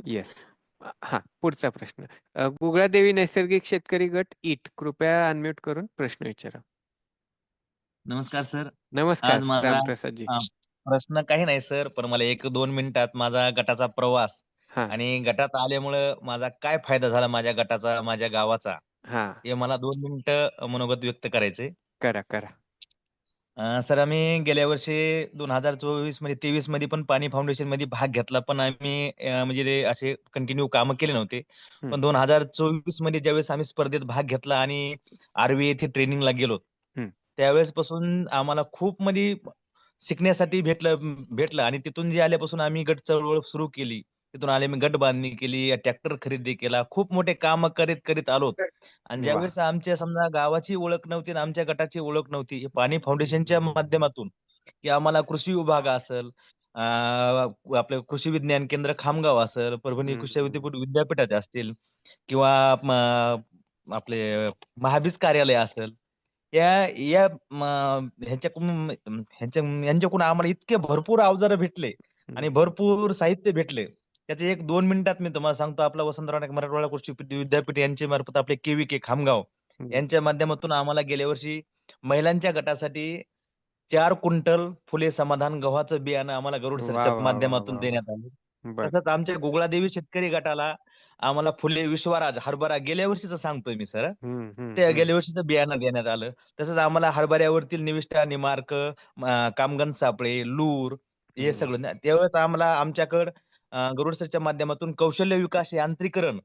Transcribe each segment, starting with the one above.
Yes. पुढचा प्रश्न. गुगळादेवी नैसर्गिक शेतकरी गट ईट, कृपया अनम्यूट करून प्रश्न विचारा. नमस्कार सर. आज नमस्कार माझा रामप्रसादजी. प्रश्न काही नाही सर, पण मला 1-2 मिनिटात माझा गटाचा प्रवास हा आणि गटात आल्यामुळं माझा काय फायदा झाला माझ्या गटाचा, माझ्या गावाचा, हा हे मला 2 मिनिटं मनोगत व्यक्त करायचंय. करा करा. सर आम्ही गेल्या वर्षी 2024 मध्ये 23 मध्ये पण पाणी फाउंडेशन मध्ये भाग घेतला, पण आम्ही म्हणजे ते असे कंटिन्यू कामं केले नव्हते. हम्म, पण 2024 मध्ये ज्यावेळेस आम्ही स्पर्धेत भाग घेतला आणि आर्वी येथे ट्रेनिंगला गेलो, हम्म, त्यावेळेस पासून आम्हाला खूप मध्ये शिकण्यासाठी भेटलं आणि तिथून जे आल्यापासून आम्ही गट चळवळ सुरू केली. तिथून आले मी गट बांधणी केली, ट्रॅक्टर खरेदी केला, खूप मोठे काम करीत करीत आलो. आणि वा. ज्यावेळेस आमच्या समजा गावाची ओळख नव्हती आणि आमच्या गटाची ओळख नव्हती, हे पाणी फाउंडेशनच्या माध्यमातून की आम्हाला कृषी विभाग असेल, आपलं कृषी विज्ञान केंद्र खामगाव असेल, परभणी कृषी हम्म, विद्यापीठाचे असतील किंवा आपले महाबीज कार्यालय असेल, या या ह्यांच्याकडून यांच्याकडून आम्हाला इतके भरपूर अवजारं भेटले आणि हम्म, भरपूर साहित्य भेटले. त्याचे 1-2 मिनिटात मी तुम्हाला सांगतो. आपला वसंतराव नाईक मराठवाडा कृषी विद्यापीठ यांच्या मार्फत आपले केव्हीके खामगाव हम्म. यांच्या माध्यमातून आम्हाला गेल्या वर्षी महिलांच्या गटासाठी 4 क्विंटल फुले समाधान गव्हाचं बियाणं आम्हाला गरुड वा सरच्या वा वा माध्यमातून वा वा. देण्यात आलं. बर. तसंच आमच्या गुगळादेवी शेतकरी गटाला आम्हाला फुले विश्वराज हरभरा गेल्या वर्षीच सांगतोय मी सर. हम्म, हम्म, ते हम्म, गेल्या वर्षीचं बियाणं देण्यात आलं. तसंच आम्हाला हरभऱ्यावरतील निविष्ठा, निमार्क, कामगन सापळे, लूर हे हम्म, सगळं त्यावेळेस आम्हाला आमच्याकडं गरुड सरच्या माध्यमातून कौशल्य विकास यांत्रिकरण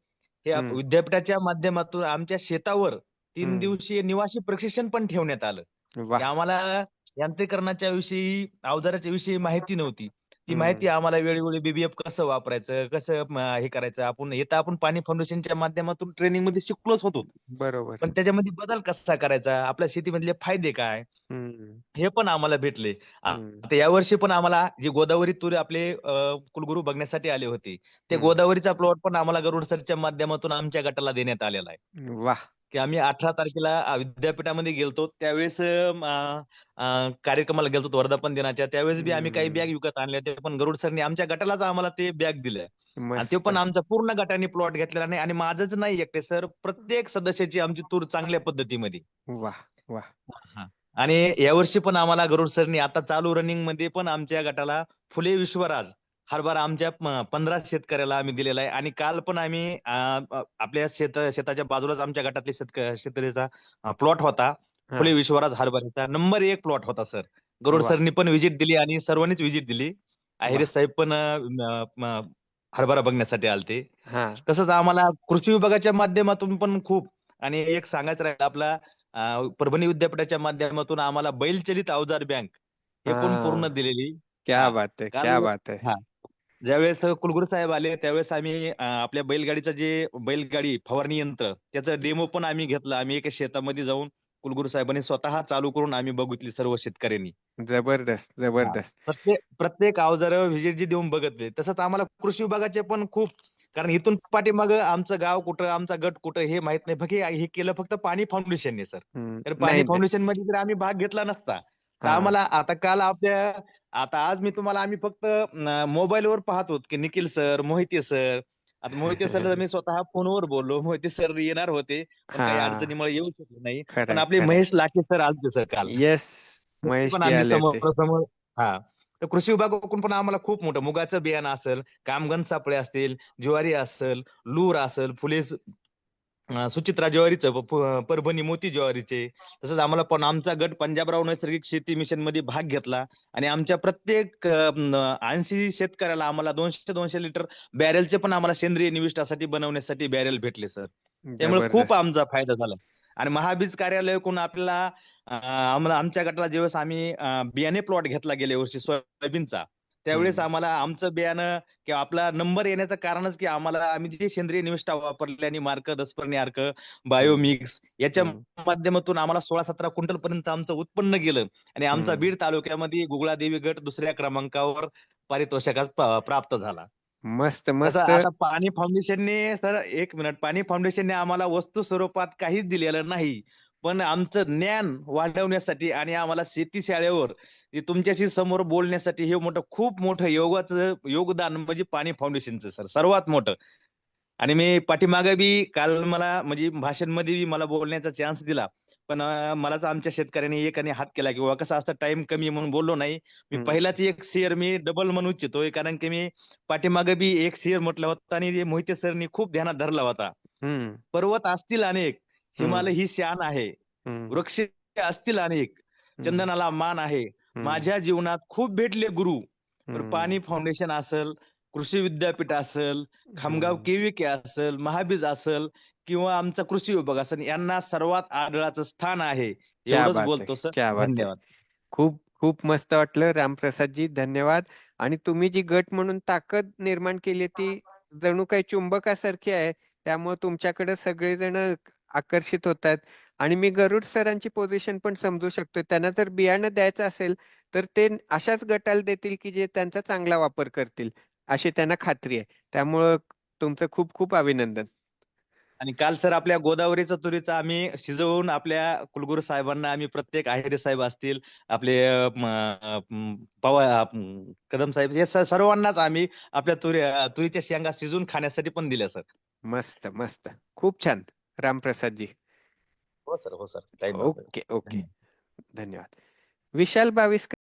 हे हम्म, विद्यापीठाच्या माध्यमातून आमच्या शेतावर 3 हम्म. दिवसीय निवासी प्रशिक्षण पण ठेवण्यात आलं. की वा. आम्हाला यांत्रिकरणाच्या विषयी, अवजाराच्या विषयी माहिती नव्हती. ती माहिती हम्म, आम्हाला वेळोवेळी बीबीएफ कसं वापरायचं, कसं हे करायचं. हे तर आपण पाणी फाउंडेशनच्या माध्यमातून ट्रेनिंगमध्ये शिकलोच होतो. बरोबर. पण त्याच्यामध्ये बदल कसा करायचा, आपल्या शेतीमधले फायदे काय, हम्म, हे पण आम्हाला भेटले. हम्म, आता यावर्षी पण आम्हाला जे गोदावरी तूर आपले कुलगुरू बघण्यासाठी आले होते. ते हम्म. गोदावरीचा प्लॉट पण आम्हाला गरुड सरच्या माध्यमातून आमच्या गटाला देण्यात आलेला आहे. वा. की आम्ही 18 तारखेला विद्यापीठामध्ये गेलतो. त्यावेळेस कार्यक्रमाला गेलतो वर्धापन दिनाच्या. त्यावेळेस बी आम्ही काही हम्म. बॅग विकत आणल्या होत्या. पण गरुड सरनी आमच्या गटालाच आम्हाला ते बॅग दिल्या. आणि ते मस्त. पण आमच्या पूर्ण गटाने प्लॉट घेतलेला नाही आणि माझंच नाही एकटे सर, प्रत्येक सदस्याची आमची तूर चांगल्या पद्धतीमध्ये. वा वा. हां. आणि यावर्षी पण आम्हाला गरुड सरनी आता चालू रनिंगमध्ये पण आमच्या गटाला फुले विश्वराज हरभरा आमच्या 15 शेतकऱ्याला आम्ही दिलेला आहे आणि काल पण आम्ही आपल्या शेताच्या बाजूलाच आमच्या गटातल्या शेतकऱ्याचा प्लॉट होता. हा. फुले विश्वराज हरभऱ्याचा नंबर 1 प्लॉट होता सर. गरुड वा सरनी पण व्हिजिट दिली आणि सर्वांनीच व्हिजिट दिली. वा. अहिरे साहेब पण हरभरा बघण्यासाठी आलते. हा तसंच आम्हाला कृषी विभागाच्या माध्यमातून पण खूप आणि एक सांगायचं राहिलं आपला परभणी विद्यापीठाच्या माध्यमातून आम्हाला बैलचलित अवजार बँक हे पण पूर्ण हा. दिलेली. क्या हां. बात है, काल क्या बात है. हां. ज्यावेळेस कुलगुरू साहेब आले त्यावेळेस आम्ही आपल्या बैलगाडीचं जे बैलगाडी फवारणी यंत्र त्याचं डेमो पण आम्ही घेतला. आम्ही एका शेतामध्ये जाऊन कुलगुरू साहेबांनी स्वतः चालू करून आम्ही बघितली सर्व शेतकऱ्यांनी. जबरदस्त हां. जबरदस्त. प्रत्येक प्रत्येक अवजारावर व्हिजिट जी देऊन बघितले. तसंच आम्हाला कृषी विभागाचे पण खूप कारण इथून पाठीमागं आमचं गाव कुठं, आमचा गट कुठं हे माहित नाही. हे केलं फक्त पाणी फाउंडेशनने सर. तर पाणी नाही फाउंडेशनमध्ये जर आम्ही भाग घेतला नसता, तर हा आम्हाला आता आज मी तुम्हाला आम्ही फक्त मोबाईलवर पाहतो की निखिल सर, मोहिते सर. आता मोहिते सर मी स्वतः फोनवर बोललो. मोहिते सर येणार होते, पण काही हा. अडचणीमुळे येऊ शकले नाही. पण खरंय आपले खरंय. महेश लाखे सर आलते सर काल. येस. ते महेश पण जी आम्ही आले होते. समोरासमोर हां. तर कृषी विभागाकडून पण आम्हाला खूप मोठं मुगाचं बियाणं असेल, कामगन सापळे असतील, ज्वारी असेल, लूर असेल, सुचित्रा ज्वारीचं, परभणी मोती ज्वारीचे. तसंच आम्हाला पण आमचा गट पंजाबराव नैसर्गिक शेती मिशनमध्ये भाग घेतला आणि आमच्या प्रत्येक 80 शेतकऱ्याला आम्हाला 200-200 लिटर बॅरेलचे पण आम्हाला सेंद्रिय निविष्ठासाठी बनवण्यासाठी बॅरेल भेटले सर. त्यामुळे खूप जबरदस्त. आमचा फायदा झाला. आणि महाबीज कार्यालयाकडून आपल्याला आम्हाला आमच्या गटाला ज्यावेळेस आम्ही बियाणे प्लॉट घेतला गेल्या वर्षी सोयाबीनचा, त्यावेळेस हम्म, आम्हाला आमचं बियाणं किंवा आपला नंबर येण्याचं कारणच की आम्ही जे सेंद्रिय निविष्ठा वापरली आणि मार्क, दसपर्णी अर्क, हम्म, बायोमिक्स याच्या हम्म, माध्यमातून आम्हाला 16-17 क्विंटल पर्यंत आमचं उत्पन्न गेलं आणि आमचा हम्म. बीड तालुक्यामध्ये गुगळादेवी गट 2ऱ्या क्रमांकावर पारितोषिकास प्राप्त झाला. मस्त तसं मस्त. आता पाणी फाउंडेशनने सर 1 मिनिट पाणी फाउंडेशनने आम्हाला वस्तू स्वरूपात काहीच दिलेलं नाही. पण आमचं ज्ञान वाढवण्यासाठी आणि आम्हाला शेती शाळेवर की तुमच्याशी समोर बोलण्यासाठी हे खूप मोठं योगदान म्हणजे पाणी फाउंडेशनचं सर सर्वात मोठं. आणि मी पाठीमागे बी काल मला म्हणजे भाषणमध्ये बी मला बोलण्याचा चान्स दिला. पण मलाच आमच्या शेतकऱ्यांनी एकाने हात केला की बाबा कसं असतं टाइम कमी आहे म्हणून बोललो नाही. मी हम्म. पहिलाच एक शेअर मी डबल म्हणू इच्छितोय कारण की मी पाठीमागे बी एक शेअर म्हटलं होतं आणि ते मोहिते सरनी खूप ध्यानात धरला होता. हम्म. पर्वत असतील अनेक, हिमालय हम्म. ही शान आहे. हम्म. वृक्ष असतील अनेक, हम्म. चंदनाला मान आहे. हम्म. माझ्या जीवनात खूप भेटले गुरु. तर हम्म. पाणी फाउंडेशन असेल, कृषी विद्यापीठ असेल, खामगाव हम्म. केव्हीके असेल, महाबीज असेल किंवा आमचा कृषी विभाग असेल यांना सर्वात आदराचं स्थान आहे. क्या एवढंच बात है, बोलतो सर. क्या बात है. धन्यवाद. खूप खूप मस्त वाटलं रामप्रसादजी, धन्यवाद. आणि तुम्ही जी गट म्हणून ताकद निर्माण केली ती जणू काही चुंबकासारखी आहे. त्यामुळे तुमच्याकडे सगळेजण आकर्षित होतात. आणि मी गरुड सरांची पोझिशन पण समजू शकतो. त्यांना जर बियाणं द्यायचं असेल तर ते अशाच गटाला देतील की जे त्यांचा चांगला वापर करतील, अशी त्यांना खात्री आहे. त्यामुळं तुमचं खूप खूप अभिनंदन. आणि काल सर आपल्या गोदावरीचं तुरीचं आम्ही शिजवून आपल्या कुलगुरू साहेबांना आम्ही प्रत्येक आहेरे साहेब असतील, आपले कदम साहेब हे सर्वांनाच आम्ही आपल्या तुरीच्या शेंगा शिजवून खाण्यासाठी पण दिल्या सर. मस्त मस्त, खूप छान रामप्रसादजी. हो सर, हो सर, काही नव्हतं. ओके ओके, धन्यवाद. धन्यवाद. विशाल 22